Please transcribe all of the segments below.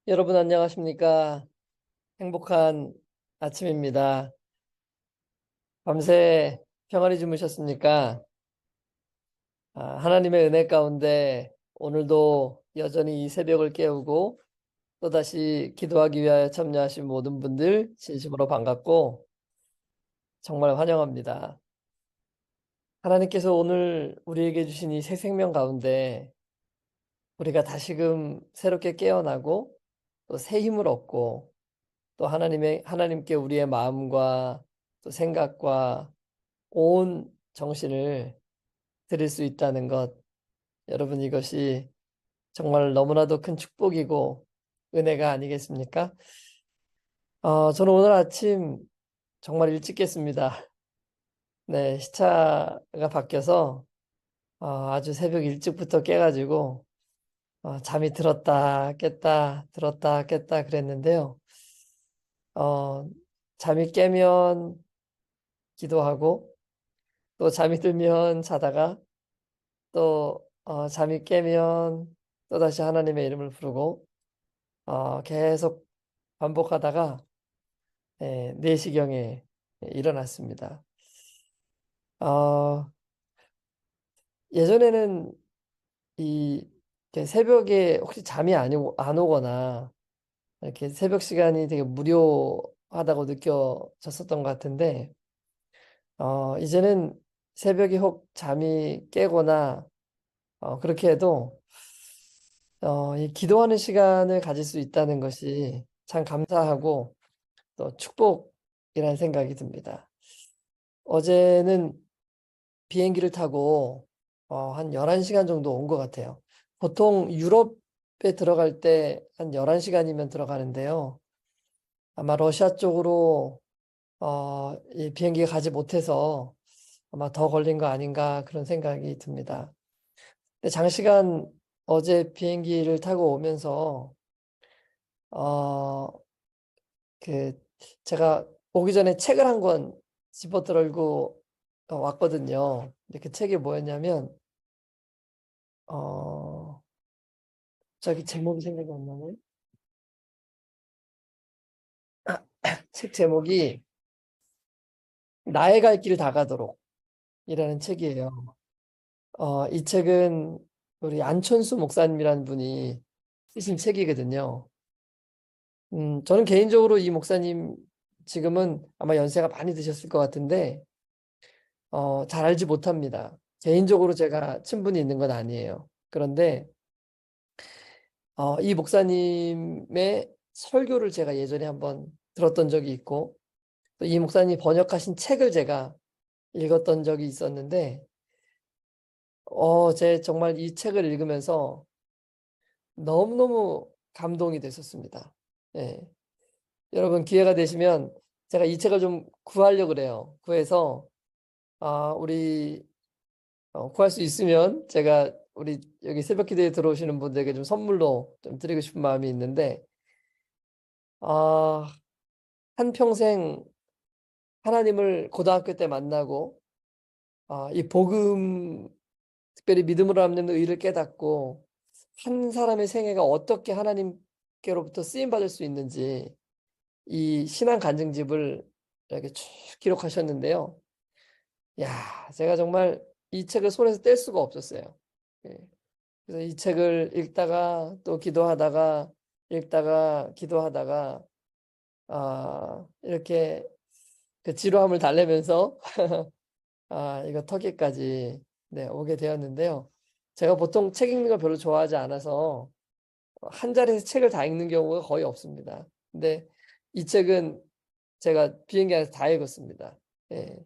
여러분 안녕하십니까? 행복한 아침입니다. 밤새 평안히 주무셨습니까? 하나님의 은혜 가운데 오늘도 여전히 이 새벽을 깨우고 또다시 기도하기 위하여 참여하신 모든 분들 진심으로 반갑고 정말 환영합니다. 하나님께서 오늘 우리에게 주신 이 새 생명 가운데 우리가 다시금 새롭게 깨어나고 또 새 힘을 얻고 또 하나님께 우리의 마음과 또 생각과 온 정신을 드릴 수 있다는 것, 여러분 이것이 정말 너무나도 큰 축복이고 은혜가 아니겠습니까? 저는 오늘 아침 정말 일찍 깼습니다. 네, 시차가 바뀌어서 아주 새벽 일찍부터 깨가지고 잠이 들었다 깼다 들었다 깼다 그랬는데요. 어, 잠이 깨면 기도하고 또 잠이 들면 자다가 또 잠이 깨면 또다시 하나님의 이름을 부르고 계속 반복하다가 4시경에 일어났습니다. 어, 예전에는 이 이렇게 새벽에 혹시 잠이 안 오거나 이렇게 새벽 시간이 되게 무료하다고 느껴졌었던 것 같은데 이제는 새벽에 혹 잠이 깨거나 그렇게 해도 이 기도하는 시간을 가질 수 있다는 것이 참 감사하고 또 축복이라는 생각이 듭니다. 어제는 비행기를 타고 한 11시간 정도 온 것 같아요. 보통 유럽에 들어갈 때 한 11시간이면 들어가는데요. 아마 러시아 쪽으로 이 비행기가 가지 못해서 아마 더 걸린 거 아닌가 그런 생각이 듭니다. 근데 장시간 어제 비행기를 타고 오면서 어, 그 제가 오기 전에 책을 한 권 집어 들고 왔거든요. 근데 그 책이 뭐였냐면 어 저기 제목이 생각이 안 나네. 책 제목이 나의 갈 길 다가도록 이라는 책이에요. 이 책은 우리 안천수 목사님이라는 분이 쓰신 책이거든요. 저는 개인적으로 이 목사님 지금은 아마 연세가 많이 드셨을 것 같은데 잘 알지 못합니다. 개인적으로 제가 친분이 있는 건 아니에요. 그런데 이 목사님의 설교를 제가 예전에 한번 들었던 적이 있고 또 이 목사님이 번역하신 책을 제가 읽었던 적이 있었는데 제 정말 이 책을 읽으면서 너무너무 감동이 됐었습니다. 예. 여러분 기회가 되시면 제가 이 책을 좀 구하려고 그래요. 구해서 우리 구할 수 있으면 제가 우리 여기 새벽 기도에 들어오시는 분들에게 좀 선물로 좀 드리고 싶은 마음이 있는데 아, 한평생 하나님을 고등학교 때 만나고 이 복음 특별히 믿음으로 남는 의를 깨닫고 한 사람의 생애가 어떻게 하나님께로부터 쓰임 받을 수 있는지 이 신앙 간증집을 이렇게 쭉 기록하셨는데요. 야, 제가 정말 이 책을 손에서 뗄 수가 없었어요. 예. 그래서 이 책을 읽다가 또 기도하다가 읽다가 기도하다가 이렇게 그 지루함을 달래면서 이거 터키까지 네, 오게 되었는데요. 제가 보통 책 읽는 걸 별로 좋아하지 않아서 한 자리에서 책을 다 읽는 경우가 거의 없습니다. 근데 이 책은 제가 비행기 안에서 다 읽었습니다. 예.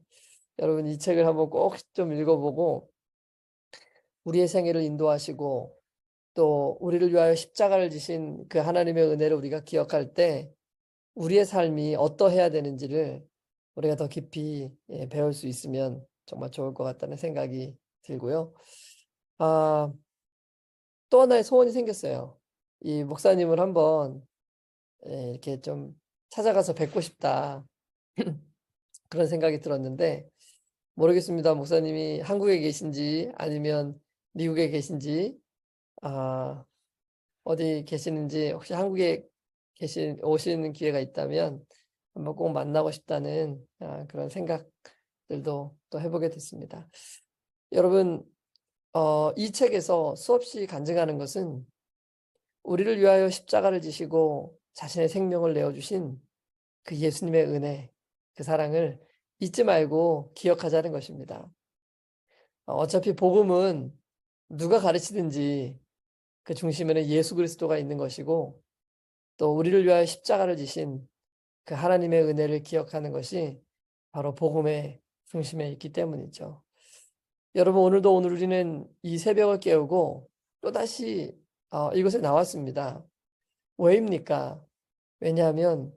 여러분 이 책을 한번 꼭 좀 읽어보고 우리의 생애를 인도하시고 또 우리를 위하여 십자가를 지신 그 하나님의 은혜를 우리가 기억할 때 우리의 삶이 어떠해야 되는지를 우리가 더 깊이 배울 수 있으면 정말 좋을 것 같다는 생각이 들고요. 아, 또 하나의 소원이 생겼어요. 이 목사님을 한번 이렇게 좀 찾아가서 뵙고 싶다. 그런 생각이 들었는데 모르겠습니다. 목사님이 한국에 계신지 아니면 미국에 계신지. 아, 어디 계시는지 혹시 한국에 오시는 기회가 있다면 한번 꼭 만나고 싶다는 그런 생각들도 또 해보게 됐습니다. 여러분, 이 책에서 수없이 간증하는 것은 우리를 위하여 십자가를 지시고 자신의 생명을 내어주신 그 예수님의 은혜, 그 사랑을 잊지 말고 기억하자는 것입니다. 어차피 복음은 누가 가르치든지 그 중심에는 예수 그리스도가 있는 것이고 또 우리를 위하여 십자가를 지신 그 하나님의 은혜를 기억하는 것이 바로 복음의 중심에 있기 때문이죠. 여러분, 오늘 우리는 이 새벽을 깨우고 또다시 이곳에 나왔습니다. 왜입니까? 왜냐하면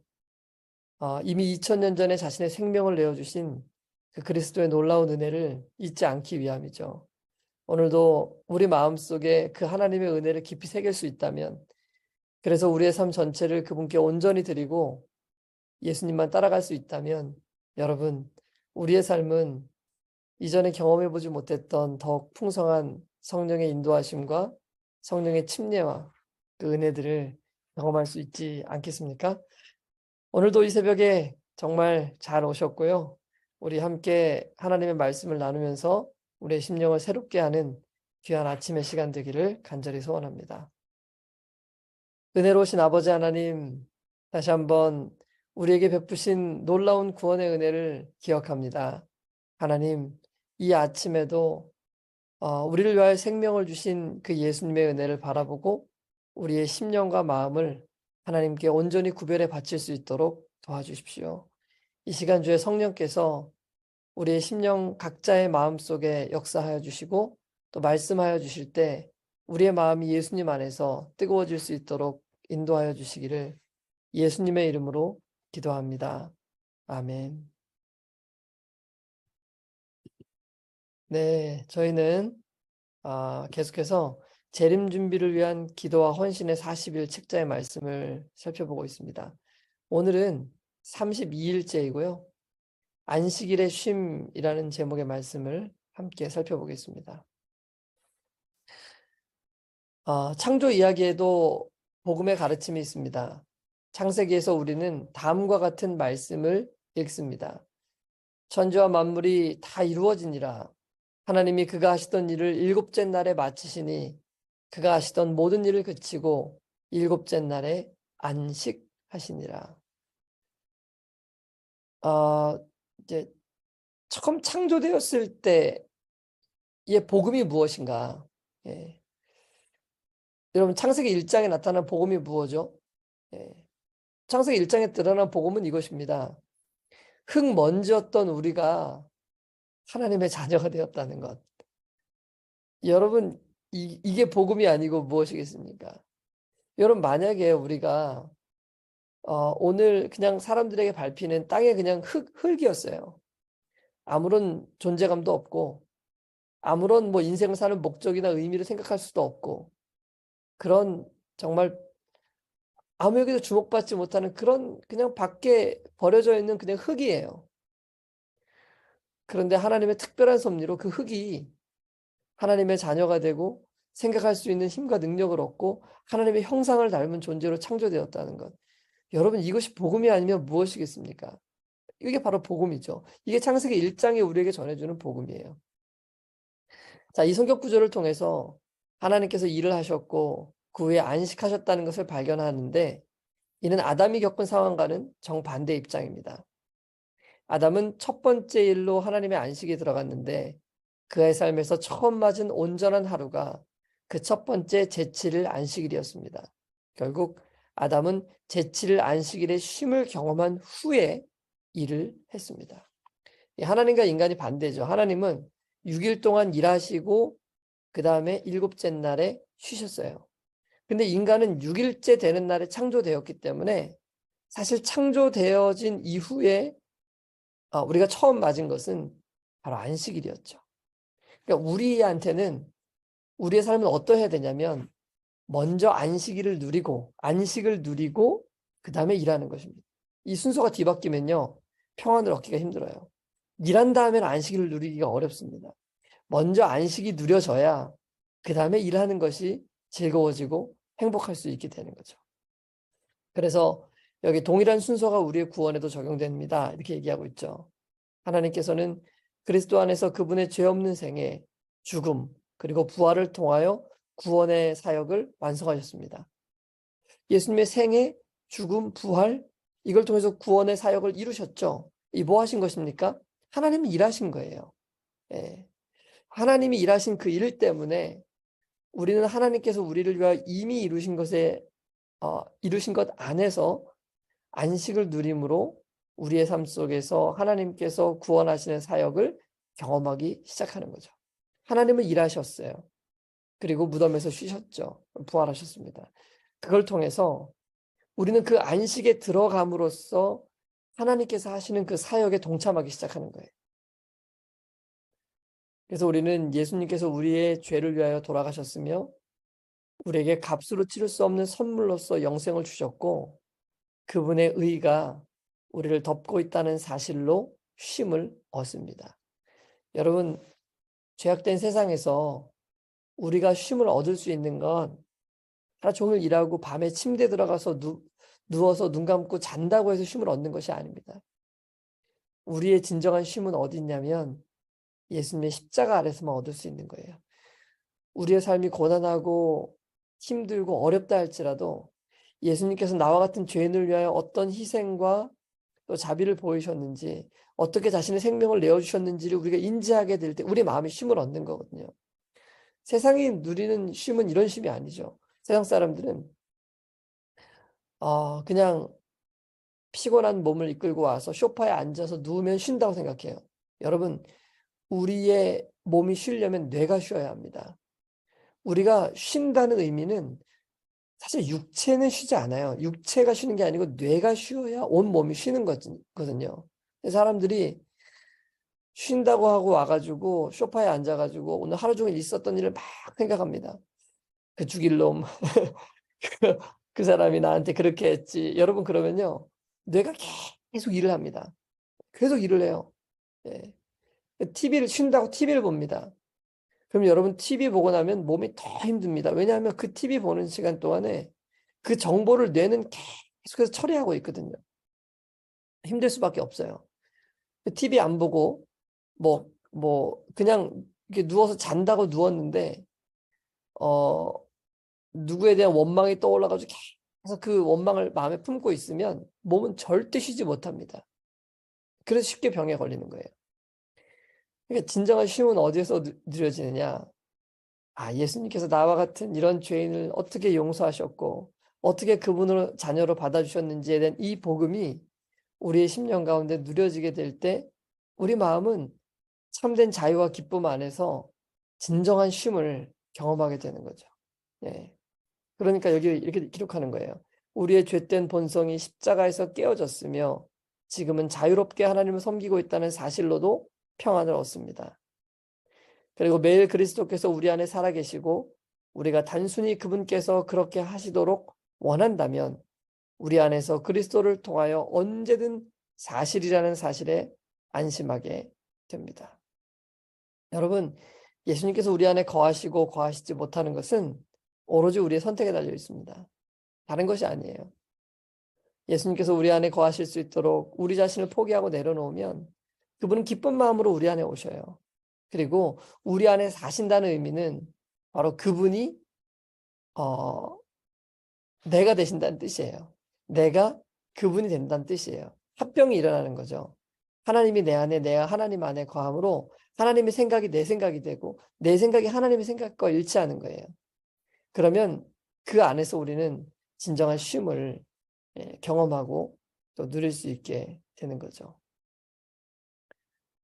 이미 2000년 전에 자신의 생명을 내어주신 그 그리스도의 놀라운 은혜를 잊지 않기 위함이죠. 오늘도 우리 마음속에 그 하나님의 은혜를 깊이 새길 수 있다면, 그래서 우리의 삶 전체를 그분께 온전히 드리고 예수님만 따라갈 수 있다면, 여러분, 우리의 삶은 이전에 경험해보지 못했던 더욱 풍성한 성령의 인도하심과 성령의 침례와 그 은혜들을 경험할 수 있지 않겠습니까? 오늘도 이 새벽에 정말 잘 오셨고요. 우리 함께 하나님의 말씀을 나누면서 우리의 심령을 새롭게 하는 귀한 아침의 시간 되기를 간절히 소원합니다. 은혜로우신 아버지 하나님, 다시 한번 우리에게 베푸신 놀라운 구원의 은혜를 기억합니다. 하나님, 이 아침에도 우리를 위하여 생명을 주신 그 예수님의 은혜를 바라보고 우리의 심령과 마음을 하나님께 온전히 구별해 바칠 수 있도록 도와주십시오. 이 시간 주에 성령께서 우리의 심령 각자의 마음속에 역사하여 주시고 또 말씀하여 주실 때 우리의 마음이 예수님 안에서 뜨거워질 수 있도록 인도하여 주시기를 예수님의 이름으로 기도합니다. 아멘. 네, 저희는 계속해서 재림 준비를 위한 기도와 헌신의 40일 책자의 말씀을 살펴보고 있습니다. 오늘은 32일째이고요. 안식일의 쉼이라는 제목의 말씀을 함께 살펴보겠습니다. 창조 이야기에도 복음의 가르침이 있습니다. 창세기에서 우리는 다음과 같은 말씀을 읽습니다. 천지와 만물이 다 이루어지니라. 하나님이 그가 하시던 일을 일곱째 날에 마치시니 그가 하시던 모든 일을 그치고 일곱째 날에 안식하시니라. 이제 처음 창조되었을 때의 복음이 무엇인가? 예. 여러분, 창세기 1장에 나타난 복음이 무엇이죠? 예. 창세기 1장에 드러난 복음은 이것입니다. 흙먼지였던 우리가 하나님의 자녀가 되었다는 것. 여러분, 이게 복음이 아니고 무엇이겠습니까? 여러분, 만약에 우리가 오늘 그냥 사람들에게 밟히는 땅에 그냥 흙이었어요. 아무런 존재감도 없고 아무런 뭐 인생을 사는 목적이나 의미를 생각할 수도 없고 그런 정말 아무에게도 주목받지 못하는 그런 그냥 밖에 버려져 있는 그냥 흙이에요. 그런데 하나님의 특별한 섭리로 그 흙이 하나님의 자녀가 되고 생각할 수 있는 힘과 능력을 얻고 하나님의 형상을 닮은 존재로 창조되었다는 것. 여러분, 이것이 복음이 아니면 무엇이겠습니까? 이게 바로 복음이죠. 이게 창세기 1장에 우리에게 전해주는 복음이에요. 자, 이 성경 구절을 통해서 하나님께서 일을 하셨고 그 후에 안식하셨다는 것을 발견하는데 이는 아담이 겪은 상황과는 정반대 입장입니다. 아담은 첫 번째 일로 하나님의 안식에 들어갔는데 그의 삶에서 처음 맞은 온전한 하루가 그 첫 번째 제7일 안식일이었습니다. 결국 아담은 제7일 안식일의 쉼을 경험한 후에 일을 했습니다. 하나님과 인간이 반대죠. 하나님은 6일 동안 일하시고 그 다음에 일곱째 날에 쉬셨어요. 근데 인간은 6일째 되는 날에 창조되었기 때문에 사실 창조되어진 이후에 우리가 처음 맞은 것은 바로 안식일이었죠. 그러니까 우리한테는 우리의 삶은 어떠해야 되냐면 먼저 안식을 누리고 그 다음에 일하는 것입니다. 이 순서가 뒤바뀌면요 평안을 얻기가 힘들어요. 일한 다음에는 안식일을 누리기가 어렵습니다. 먼저 안식이 누려져야 그 다음에 일하는 것이 즐거워지고 행복할 수 있게 되는 거죠. 그래서 여기 동일한 순서가 우리의 구원에도 적용됩니다. 이렇게 얘기하고 있죠. 하나님께서는 그리스도 안에서 그분의 죄 없는 생애, 죽음, 그리고 부활을 통하여 구원의 사역을 완성하셨습니다. 예수님의 생애, 죽음, 부활, 이걸 통해서 구원의 사역을 이루셨죠. 이 뭐 하신 것입니까? 하나님이 일하신 거예요. 예. 하나님이 일하신 그 일 때문에 우리는 하나님께서 우리를 위하여 이미 이루신 것 안에서 안식을 누림으로 우리의 삶 속에서 하나님께서 구원하시는 사역을 경험하기 시작하는 거죠. 하나님은 일하셨어요. 그리고 무덤에서 쉬셨죠. 부활하셨습니다. 그걸 통해서 우리는 그 안식에 들어감으로써 하나님께서 하시는 그 사역에 동참하기 시작하는 거예요. 그래서 우리는 예수님께서 우리의 죄를 위하여 돌아가셨으며 우리에게 값으로 치를 수 없는 선물로서 영생을 주셨고 그분의 의가 우리를 덮고 있다는 사실로 쉼을 얻습니다. 여러분, 죄악된 세상에서 우리가 쉼을 얻을 수 있는 건 하루 종일 일하고 밤에 침대에 들어가서 누워서 눈 감고 잔다고 해서 쉼을 얻는 것이 아닙니다. 우리의 진정한 쉼은 어디 있냐면 예수님의 십자가 아래서만 얻을 수 있는 거예요. 우리의 삶이 고난하고 힘들고 어렵다 할지라도 예수님께서 나와 같은 죄인을 위하여 어떤 희생과 또 자비를 보이셨는지 어떻게 자신의 생명을 내어주셨는지를 우리가 인지하게 될 때 우리 마음이 쉼을 얻는 거거든요. 세상이 누리는 쉼은 이런 쉼이 아니죠. 세상 사람들은 그냥 피곤한 몸을 이끌고 와서 소파에 앉아서 누우면 쉰다고 생각해요. 여러분, 우리의 몸이 쉬려면 뇌가 쉬어야 합니다. 우리가 쉰다는 의미는 사실 육체는 쉬지 않아요. 육체가 쉬는 게 아니고 뇌가 쉬어야 온 몸이 쉬는 거거든요. 사람들이 쉰다고 하고 와가지고 소파에 앉아가지고 오늘 하루 종일 있었던 일을 막 생각합니다. 그 죽일 놈, 그 사람이 나한테 그렇게 했지. 여러분 그러면요, 뇌가 계속 일을 합니다. 계속 일을 해요. 예. TV를 쉰다고 TV를 봅니다. 그럼 여러분 TV 보고 나면 몸이 더 힘듭니다. 왜냐하면 그 TV 보는 시간 동안에 그 정보를 뇌는 계속해서 처리하고 있거든요. 힘들 수밖에 없어요. TV 안 보고 그냥 이렇게 누워서 잔다고 누웠는데 누구에 대한 원망이 떠올라가지고 계속 그 원망을 마음에 품고 있으면 몸은 절대 쉬지 못합니다. 그래서 쉽게 병에 걸리는 거예요. 그러니까 진정한 쉼은 어디에서 누려지느냐? 예수님께서 나와 같은 이런 죄인을 어떻게 용서하셨고 어떻게 그분을 자녀로 받아주셨는지에 대한 이 복음이 우리의 심령 가운데 누려지게 될 때 우리 마음은 참된 자유와 기쁨 안에서 진정한 쉼을 경험하게 되는 거죠. 예. 그러니까 여기 이렇게 기록하는 거예요. 우리의 죄된 본성이 십자가에서 깨어졌으며 지금은 자유롭게 하나님을 섬기고 있다는 사실로도 평안을 얻습니다. 그리고 매일 그리스도께서 우리 안에 살아계시고 우리가 단순히 그분께서 그렇게 하시도록 원한다면 우리 안에서 그리스도를 통하여 언제든 사실이라는 사실에 안심하게 됩니다. 여러분, 예수님께서 우리 안에 거하시고 거하시지 못하는 것은 오로지 우리의 선택에 달려 있습니다. 다른 것이 아니에요. 예수님께서 우리 안에 거하실 수 있도록 우리 자신을 포기하고 내려놓으면 그분은 기쁜 마음으로 우리 안에 오셔요. 그리고 우리 안에 사신다는 의미는 바로 그분이 내가 되신다는 뜻이에요. 내가 그분이 된다는 뜻이에요. 합병이 일어나는 거죠. 하나님이 내 안에, 내가 하나님 안에 거함으로 하나님의 생각이 내 생각이 되고 내 생각이 하나님의 생각과 일치하는 거예요. 그러면 그 안에서 우리는 진정한 쉼을 경험하고 또 누릴 수 있게 되는 거죠.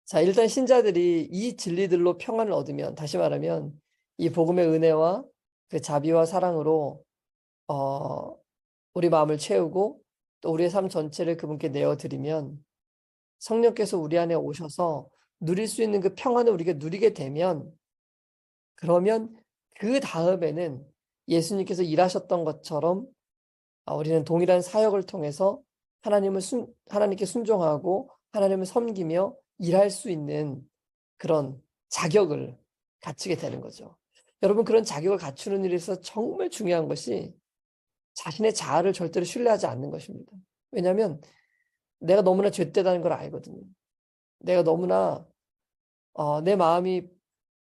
자, 일단 신자들이 이 진리들로 평안을 얻으면, 다시 말하면 이 복음의 은혜와 그 자비와 사랑으로 우리 마음을 채우고 또 우리의 삶 전체를 그분께 내어드리면 성령께서 우리 안에 오셔서 누릴 수 있는 그 평안을 우리가 누리게 되면 그러면 그 다음에는 예수님께서 일하셨던 것처럼 우리는 동일한 사역을 통해서 하나님께 순종하고 하나님을 섬기며 일할 수 있는 그런 자격을 갖추게 되는 거죠. 여러분, 그런 자격을 갖추는 일에서 정말 중요한 것이 자신의 자아를 절대로 신뢰하지 않는 것입니다. 왜냐하면 내가 너무나 죄되다는 걸 알거든요. 내가 너무나 내 마음이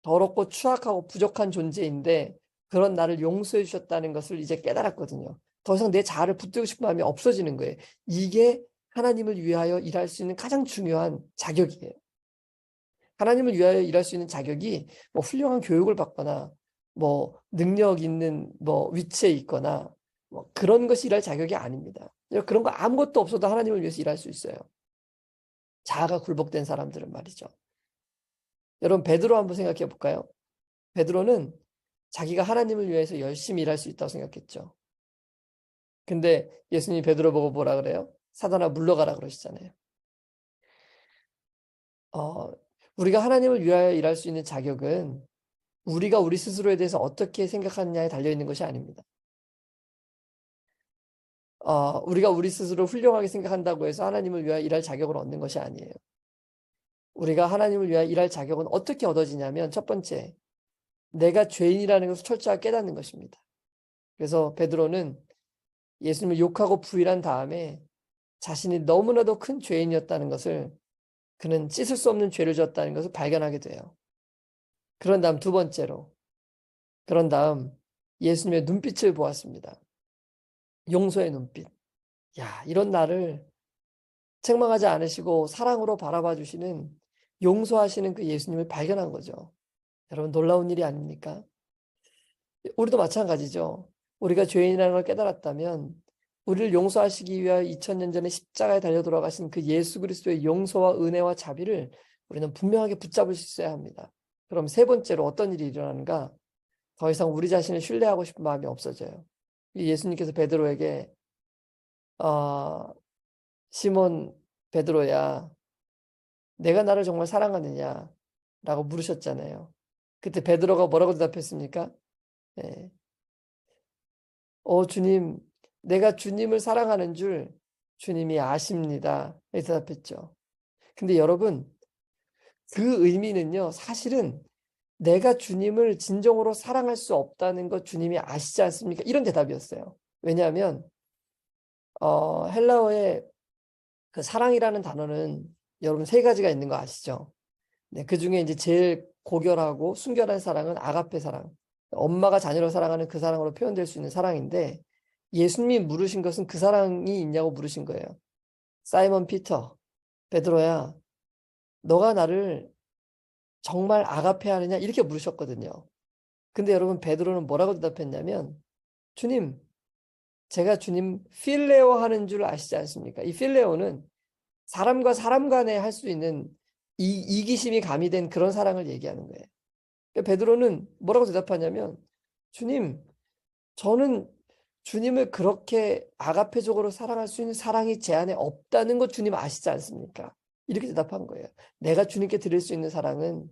더럽고 추악하고 부족한 존재인데 그런 나를 용서해 주셨다는 것을 이제 깨달았거든요. 더 이상 내 자아를 붙들고 싶은 마음이 없어지는 거예요. 이게 하나님을 위하여 일할 수 있는 가장 중요한 자격이에요. 하나님을 위하여 일할 수 있는 자격이 뭐 훌륭한 교육을 받거나 뭐 능력 있는 뭐 위치에 있거나 뭐 그런 것이 일할 자격이 아닙니다. 그런 거 아무것도 없어도 하나님을 위해서 일할 수 있어요. 자아가 굴복된 사람들은 말이죠. 여러분 베드로 한번 생각해 볼까요? 베드로는 자기가 하나님을 위해서 열심히 일할 수 있다고 생각했죠. 근데 예수님이 베드로 보고 뭐라 그래요? 사단아 물러가라 그러시잖아요. 우리가 하나님을 위하여 일할 수 있는 자격은 우리가 우리 스스로에 대해서 어떻게 생각하느냐에 달려있는 것이 아닙니다. 우리가 우리 스스로 훌륭하게 생각한다고 해서 하나님을 위하여 일할 자격을 얻는 것이 아니에요. 우리가 하나님을 위하여 일할 자격은 어떻게 얻어지냐면 첫 번째, 내가 죄인이라는 것을 철저하게 깨닫는 것입니다. 그래서 베드로는 예수님을 욕하고 부인한 다음에 자신이 너무나도 큰 죄인이었다는 것을, 그는 씻을 수 없는 죄를 졌다는 것을 발견하게 돼요. 그런 다음 두 번째로, 그런 다음 예수님의 눈빛을 보았습니다. 용서의 눈빛. 야, 이런 나를 책망하지 않으시고 사랑으로 바라봐 주시는, 용서하시는 그 예수님을 발견한 거죠. 여러분 놀라운 일이 아닙니까? 우리도 마찬가지죠. 우리가 죄인이라는 걸 깨달았다면 우리를 용서하시기 위하여 2000년 전에 십자가에 달려 돌아가신 그 예수 그리스도의 용서와 은혜와 자비를 우리는 분명하게 붙잡을 수 있어야 합니다. 그럼 세 번째로 어떤 일이 일어나는가? 더 이상 우리 자신을 신뢰하고 싶은 마음이 없어져요. 예수님께서 베드로에게 시몬 베드로야, 내가 나를 정말 사랑하느냐? 라고 물으셨잖아요. 그때 베드로가 뭐라고 대답했습니까? 네. 주님, 내가 주님을 사랑하는 줄 주님이 아십니다. 이렇게 대답했죠. 근데 여러분, 그 의미는요, 사실은 내가 주님을 진정으로 사랑할 수 없다는 것 주님이 아시지 않습니까? 이런 대답이었어요. 왜냐하면, 헬라어에 그 사랑이라는 단어는 여러분 세 가지가 있는 거 아시죠? 네, 그 중에 이제 제일 고결하고 순결한 사랑은 아가페 사랑. 엄마가 자녀를 사랑하는 그 사랑으로 표현될 수 있는 사랑인데, 예수님이 물으신 것은 그 사랑이 있냐고 물으신 거예요. 사이먼 피터, 베드로야, 너가 나를 정말 아가페 하느냐? 이렇게 물으셨거든요. 근데 여러분 베드로는 뭐라고 대답했냐면, 주님, 제가 주님 필레오 하는 줄 아시지 않습니까? 이 필레오는 사람과 사람 간에 할 수 있는 이기심이 가미된 그런 사랑을 얘기하는 거예요. 그러니까 베드로는 뭐라고 대답하냐면, 주님, 저는 주님을 그렇게 아가페적으로 사랑할 수 있는 사랑이 제 안에 없다는 것 주님 아시지 않습니까? 이렇게 대답한 거예요. 내가 주님께 드릴 수 있는 사랑은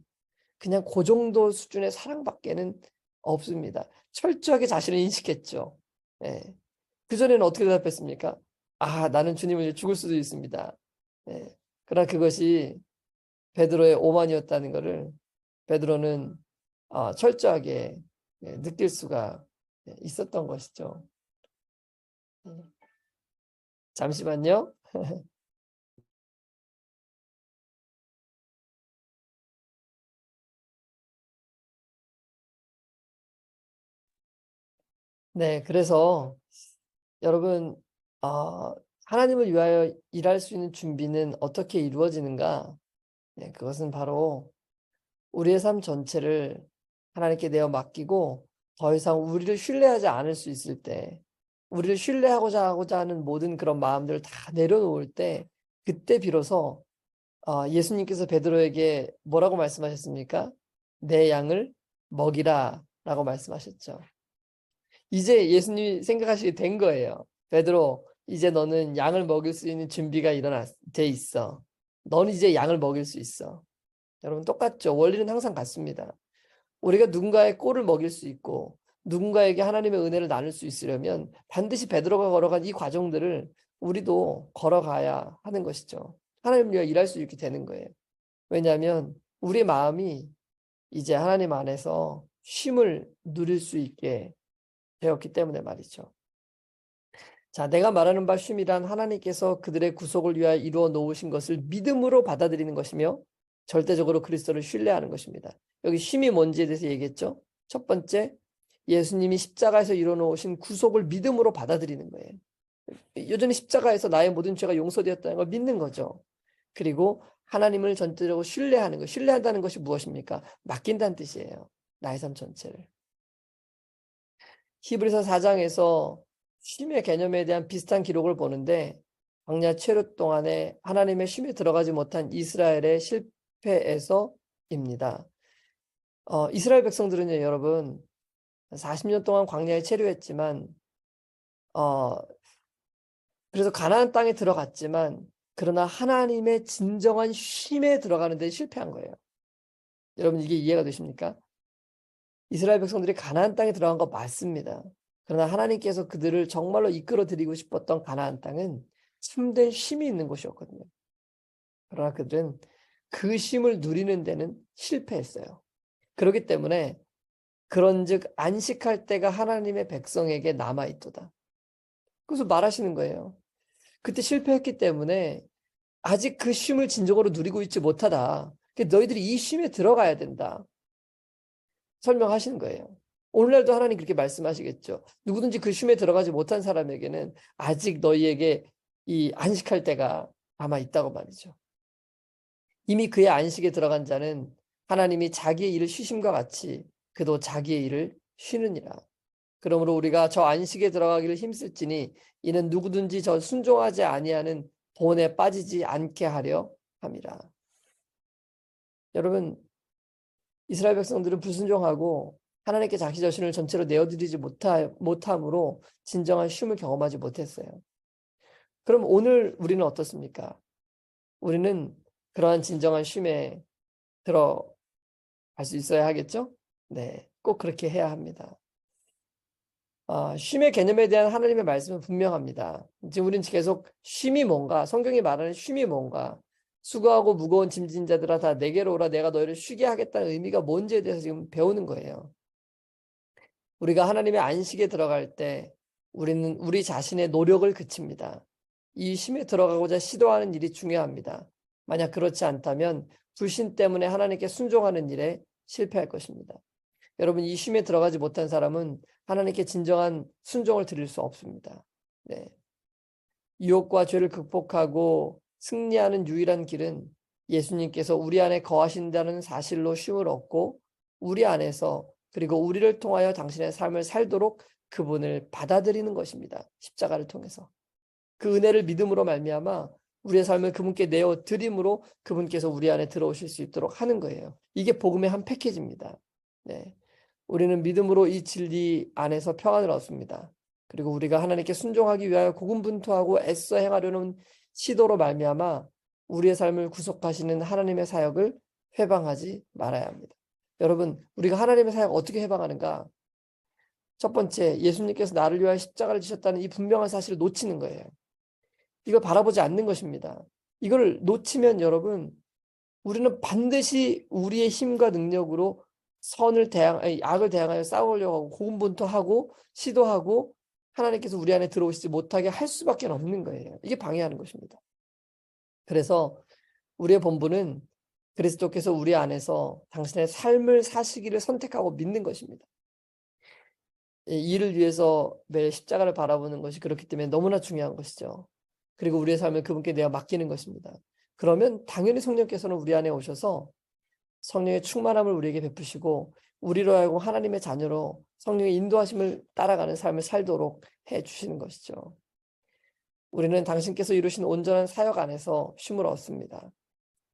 그냥 그 정도 수준의 사랑밖에는 없습니다. 철저하게 자신을 인식했죠. 예. 그전에는 어떻게 대답했습니까? 나는 주님을 위해 죽을 수도 있습니다. 예. 그러나 그것이 베드로의 오만이었다는 것을 베드로는 철저하게 느낄 수가 있었던 것이죠. 잠시만요. 네, 그래서 여러분, 하나님을 위하여 일할 수 있는 준비는 어떻게 이루어지는가? 네, 그것은 바로 우리의 삶 전체를 하나님께 내어 맡기고 더 이상 우리를 신뢰하지 않을 수 있을 때, 우리를 신뢰하고자 하는 모든 그런 마음들을 다 내려놓을 때, 그때 비로소 예수님께서 베드로에게 뭐라고 말씀하셨습니까? 내 양을 먹이라 라고 말씀하셨죠. 이제 예수님이 생각하시게 된 거예요. 베드로, 이제 너는 양을 먹일 수 있는 준비가 돼 있어. 너는 이제 양을 먹일 수 있어. 여러분 똑같죠. 원리는 항상 같습니다. 우리가 누군가의 꼴을 먹일 수 있고 누군가에게 하나님의 은혜를 나눌 수 있으려면 반드시 베드로가 걸어간 이 과정들을 우리도 걸어가야 하는 것이죠. 하나님을 위해 일할 수 있게 되는 거예요. 왜냐하면 우리 마음이 이제 하나님 안에서 쉼을 누릴 수 있게 되었기 때문에 말이죠. 자, 내가 말하는 바 쉼이란 하나님께서 그들의 구속을 위하여 이루어 놓으신 것을 믿음으로 받아들이는 것이며 절대적으로 그리스도를 신뢰하는 것입니다. 여기 쉼이 뭔지에 대해서 얘기했죠. 첫 번째, 예수님이 십자가에서 이루어 놓으신 구속을 믿음으로 받아들이는 거예요. 여전히 십자가에서 나의 모든 죄가 용서되었다는 걸 믿는 거죠. 그리고 하나님을 전적으로 신뢰하는 것. 신뢰한다는 것이 무엇입니까? 맡긴다는 뜻이에요. 나의 삶 전체를. 히브리서 4장에서 쉼의 개념에 대한 비슷한 기록을 보는데 광야 최루 동안에 하나님의 쉼에 들어가지 못한 이스라엘의 실패에서입니다. 이스라엘 백성들은요, 여러분 40년 동안 광야에 체류했지만 그래서 가나안 땅에 들어갔지만 그러나 하나님의 진정한 쉼에 들어가는 데 실패한 거예요. 여러분 이게 이해가 되십니까? 이스라엘 백성들이 가나안 땅에 들어간 거 맞습니다. 그러나 하나님께서 그들을 정말로 이끌어 드리고 싶었던 가나안 땅은 참된 쉼이 있는 곳이었거든요. 그러나 그들은 그 쉼을 누리는 데는 실패했어요. 그렇기 때문에 그런즉 안식할 때가 하나님의 백성에게 남아있도다. 그래서 말하시는 거예요. 그때 실패했기 때문에 아직 그 쉼을 진정으로 누리고 있지 못하다. 너희들이 이 쉼에 들어가야 된다. 설명하시는 거예요. 오늘날도 하나님 그렇게 말씀하시겠죠. 누구든지 그 쉼에 들어가지 못한 사람에게는 아직 너희에게 이 안식할 때가 아마 있다고 말이죠. 이미 그의 안식에 들어간 자는 하나님이 자기의 일을 쉬심과 같이 그도 자기의 일을 쉬느니라. 그러므로 우리가 저 안식에 들어가기를 힘쓸지니 이는 누구든지 저 순종하지 아니하는 본에 빠지지 않게 하려 함이라. 여러분, 이스라엘 백성들은 불순종하고 하나님께 자기 자신을 전체로 내어드리지 못함으로 진정한 쉼을 경험하지 못했어요. 그럼 오늘 우리는 어떻습니까? 우리는 그러한 진정한 쉼에 들어갈 수 있어야 하겠죠? 네, 꼭 그렇게 해야 합니다. 쉼의 개념에 대한 하나님의 말씀은 분명합니다. 지금 우리는 계속 쉼이 뭔가, 성경이 말하는 쉼이 뭔가, 수고하고 무거운 짐진 자들아 다 내게로 오라 내가 너희를 쉬게 하겠다는 의미가 뭔지에 대해서 지금 배우는 거예요. 우리가 하나님의 안식에 들어갈 때 우리는 우리 자신의 노력을 그칩니다. 이 쉼에 들어가고자 시도하는 일이 중요합니다. 만약 그렇지 않다면 불신 때문에 하나님께 순종하는 일에 실패할 것입니다. 여러분, 이 쉼에 들어가지 못한 사람은 하나님께 진정한 순종을 드릴 수 없습니다. 네. 유혹과 죄를 극복하고 승리하는 유일한 길은 예수님께서 우리 안에 거하신다는 사실로 쉼을 얻고 우리 안에서 그리고 우리를 통하여 당신의 삶을 살도록 그분을 받아들이는 것입니다. 십자가를 통해서. 그 은혜를 믿음으로 말미암아 우리의 삶을 그분께 내어 드림으로 그분께서 우리 안에 들어오실 수 있도록 하는 거예요. 이게 복음의 한 패키지입니다. 네. 우리는 믿음으로 이 진리 안에서 평안을 얻습니다. 그리고 우리가 하나님께 순종하기 위하여 고군분투하고 애써 행하려는 시도로 말미암아 우리의 삶을 구속하시는 하나님의 사역을 회방하지 말아야 합니다. 여러분, 우리가 하나님의 사역 어떻게 회방하는가? 첫 번째, 예수님께서 나를 위하여 십자가를 지셨다는 이 분명한 사실을 놓치는 거예요. 이걸 바라보지 않는 것입니다. 이걸 놓치면 여러분, 우리는 반드시 우리의 힘과 능력으로 악을 대항하여 싸우려고 하고 고군분투하고 시도하고 하나님께서 우리 안에 들어오시지 못하게 할 수밖에 없는 거예요. 이게 방해하는 것입니다. 그래서 우리의 본분은 그리스도께서 우리 안에서 당신의 삶을 사시기를 선택하고 믿는 것입니다. 이 일을 위해서 매일 십자가를 바라보는 것이 그렇기 때문에 너무나 중요한 것이죠. 그리고 우리의 삶을 그분께 내어 맡기는 것입니다. 그러면 당연히 성령께서는 우리 안에 오셔서 성령의 충만함을 우리에게 베푸시고 우리로 하여금 하나님의 자녀로 성령의 인도하심을 따라가는 삶을 살도록 해주시는 것이죠. 우리는 당신께서 이루신 온전한 사역 안에서 쉼을 얻습니다.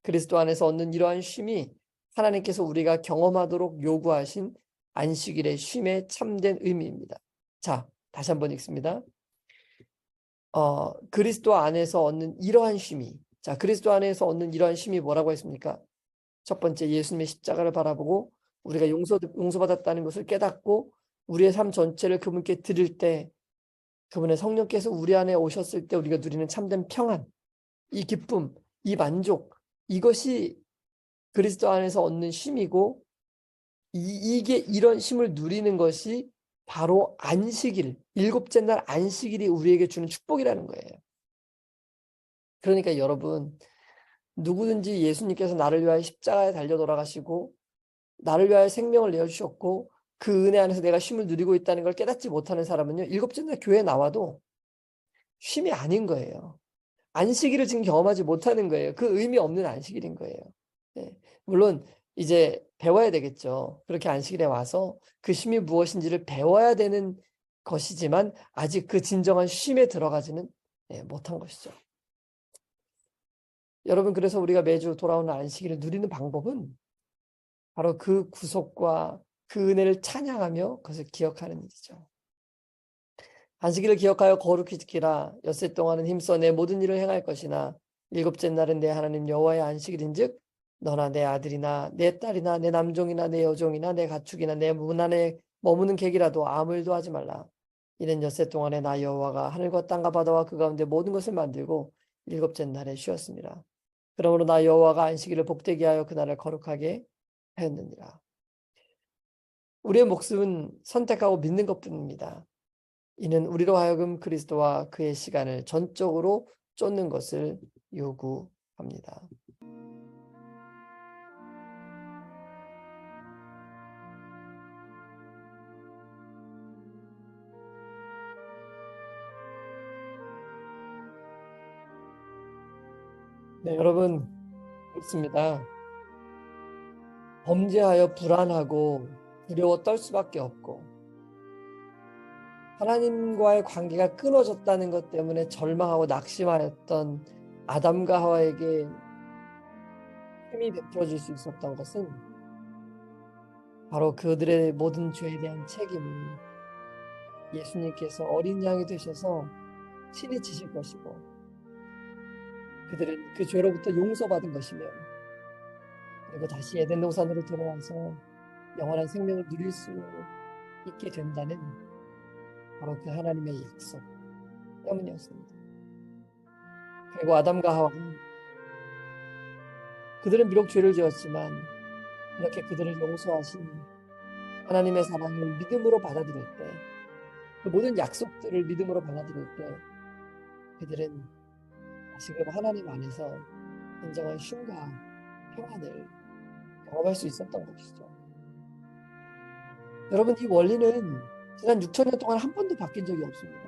그리스도 안에서 얻는 이러한 쉼이 하나님께서 우리가 경험하도록 요구하신 안식일의 쉼의 참된 의미입니다. 자, 다시 한번 읽습니다. 그리스도 안에서 얻는 이러한 쉼이, 자, 그리스도 안에서 얻는 이러한 쉼이 뭐라고 했습니까? 첫 번째, 예수님의 십자가를 바라보고 우리가 용서받았다는 것을 깨닫고 우리의 삶 전체를 그분께 드릴 때 그분의 성령께서 우리 안에 오셨을 때 우리가 누리는 참된 평안, 이 기쁨, 이 만족, 이것이 그리스도 안에서 얻는 쉼이고 이게 이런 쉼을 누리는 것이 바로 안식일, 일곱째 날 안식일이 우리에게 주는 축복이라는 거예요. 그러니까 여러분, 누구든지 예수님께서 나를 위하여 십자가에 달려 돌아가시고 나를 위하여 생명을 내어주셨고 그 은혜 안에서 내가 쉼을 누리고 있다는 걸 깨닫지 못하는 사람은요, 일곱째 날 교회에 나와도 쉼이 아닌 거예요. 안식일을 지금 경험하지 못하는 거예요. 그 의미 없는 안식일인 거예요. 네. 물론 이제 배워야 되겠죠. 그렇게 안식일에 와서 그 쉼이 무엇인지를 배워야 되는 것이지만 아직 그 진정한 쉼에 들어가지는 못한 것이죠. 여러분, 그래서 우리가 매주 돌아오는 안식일을 누리는 방법은 바로 그 구속과 그 은혜를 찬양하며 그것을 기억하는 일이죠. 안식일을 기억하여 거룩히 지키라. 엿새 동안은 힘써 내 모든 일을 행할 것이나 일곱째 날은 내 하나님 여호와의 안식일인즉 너나 내 아들이나 내 딸이나 내 남종이나 내 여종이나 내 가축이나 내 문 안에 머무는 객이라도 아무 일도 하지 말라. 이는 엿새 동안에 나 여호와가 하늘과 땅과 바다와 그 가운데 모든 것을 만들고 일곱째 날에 쉬었습니다. 그러므로 나 여호와가 안식일을 복되게 하여 그날을 거룩하게 하였느니라. 우리의 목숨은 선택하고 믿는 것뿐입니다. 이는 우리로 하여금 그리스도와 그의 시간을 전적으로 쫓는 것을 요구합니다. 네, 여러분, 그렇습니다. 범죄하여 불안하고 두려워 떨 수밖에 없고 하나님과의 관계가 끊어졌다는 것 때문에 절망하고 낙심하였던 아담과 하와에게 힘이 베풀어질 수 있었던 것은 바로 그들의 모든 죄에 대한 책임을 예수님께서 어린 양이 되셔서 친히 지실 것이고 그들은 그 죄로부터 용서받은 것이며 그리고 다시 에덴 동산으로 돌아와서 영원한 생명을 누릴 수 있게 된다는 바로 그 하나님의 약속 때문이었습니다. 그리고 아담과 하와는 그들은 비록 죄를 지었지만 이렇게 그들을 용서하신 하나님의 사랑을 믿음으로 받아들일 때, 그 모든 약속들을 믿음으로 받아들일 때 그들은 지금 하나님 안에서 진정한 쉼과 평안을 경험할 수 있었던 것이죠. 여러분, 이 원리는 지난 6,000년 동안 한 번도 바뀐 적이 없습니다.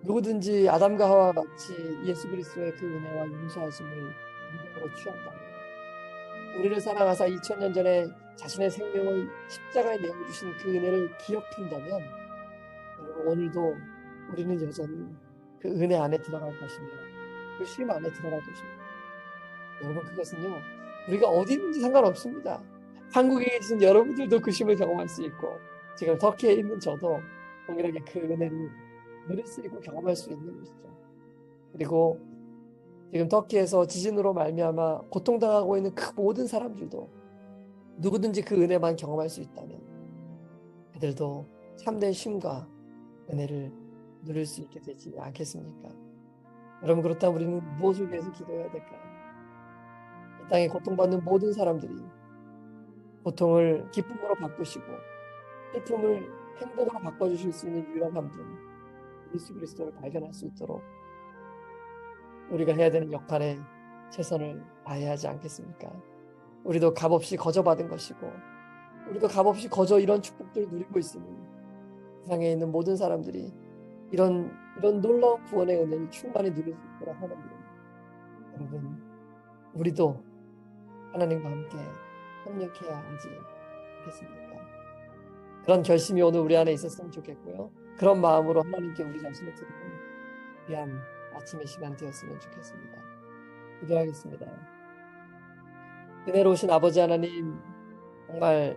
누구든지 아담과 하와와 같이 예수 그리스도의 그 은혜와 용서하심을 믿음으로 취한다. 우리를 사랑하사 2000년 전에 자신의 생명을 십자가에 내어주신 그 은혜를 기억한다면 오늘도 우리는 여전히 그 은혜 안에 들어갈 것입니다. 그 쉼 안에 들어갈 것입니다. 여러분, 그것은요, 우리가 어디 있는지 상관없습니다. 한국에 계신 여러분들도 그 쉼을 경험할 수 있고 지금 터키에 있는 저도 동일하게 그 은혜를 누릴 수 있고 경험할 수 있는 것이죠. 그리고 지금 터키에서 지진으로 말미암아 고통당하고 있는 그 모든 사람들도 누구든지 그 은혜만 경험할 수 있다면 그들도 참된 쉼과 은혜를 누릴 수 있게 되지 않겠습니까? 여러분, 그렇다면 우리는 무엇을 위해서 기도해야 될까요? 이 땅에 고통받는 모든 사람들이 고통을 기쁨으로 바꾸시고 슬픔을 행복으로 바꿔주실 수 있는 유일한 분, 예수 그리스도를 발견할 수 있도록 우리가 해야 되는 역할에 최선을 다해야 하지 않겠습니까? 우리도 값없이 거저받은 것이고 우리도 값없이 거저 이런 축복들을 누리고 있으니 세상에 있는 모든 사람들이 이런 놀라운 구원의 은혜를 충만히 누릴 수 있도록 하는 일. 여러분, 우리도 하나님과 함께 협력해야 하지 않겠습니까? 그런 결심이 오늘 우리 안에 있었으면 좋겠고요. 그런 마음으로 하나님께 우리 자신을 드리는 귀한 아침의 시간 되었으면 좋겠습니다. 기도하겠습니다. 은혜로우신 아버지 하나님, 정말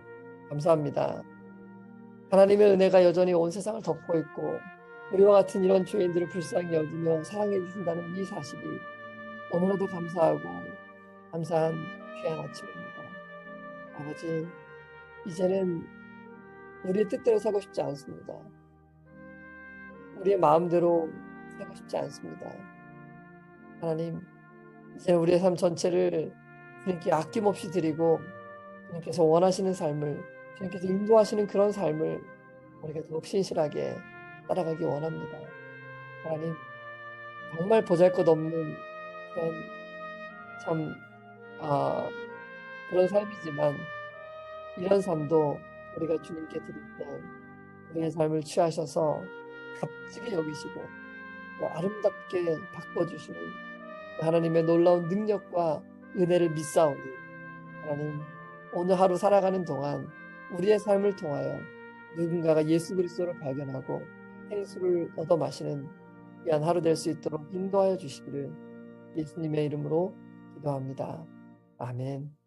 감사합니다. 하나님의 은혜가 여전히 온 세상을 덮고 있고 우리와 같은 이런 죄인들을 불쌍히 여기며 사랑해 주신다는 이 사실이 너무나도 감사하고 감사한 귀한 아침입니다. 아버지, 이제는 우리의 뜻대로 살고 싶지 않습니다. 우리의 마음대로 살고 싶지 않습니다. 하나님, 이제 우리의 삶 전체를 주님께 아낌없이 드리고 주님께서 원하시는 삶을 주님께서 인도하시는 그런 삶을 우리가 더욱 신실하게 따라가기 원합니다. 하나님, 정말 보잘것없는 그런 참 그런 삶이지만 이런 삶도 우리가 주님께 드릴 때 우리의 삶을 취하셔서 값지게 여기시고 또 아름답게 바꿔주시는 하나님의 놀라운 능력과 은혜를 믿사오니 하나님, 오늘 하루 살아가는 동안 우리의 삶을 통하여 누군가가 예수 그리스도를 발견하고 생수를 얻어 마시는 귀한 하루 될 수 있도록 인도하여 주시기를 예수님의 이름으로 기도합니다. 아멘.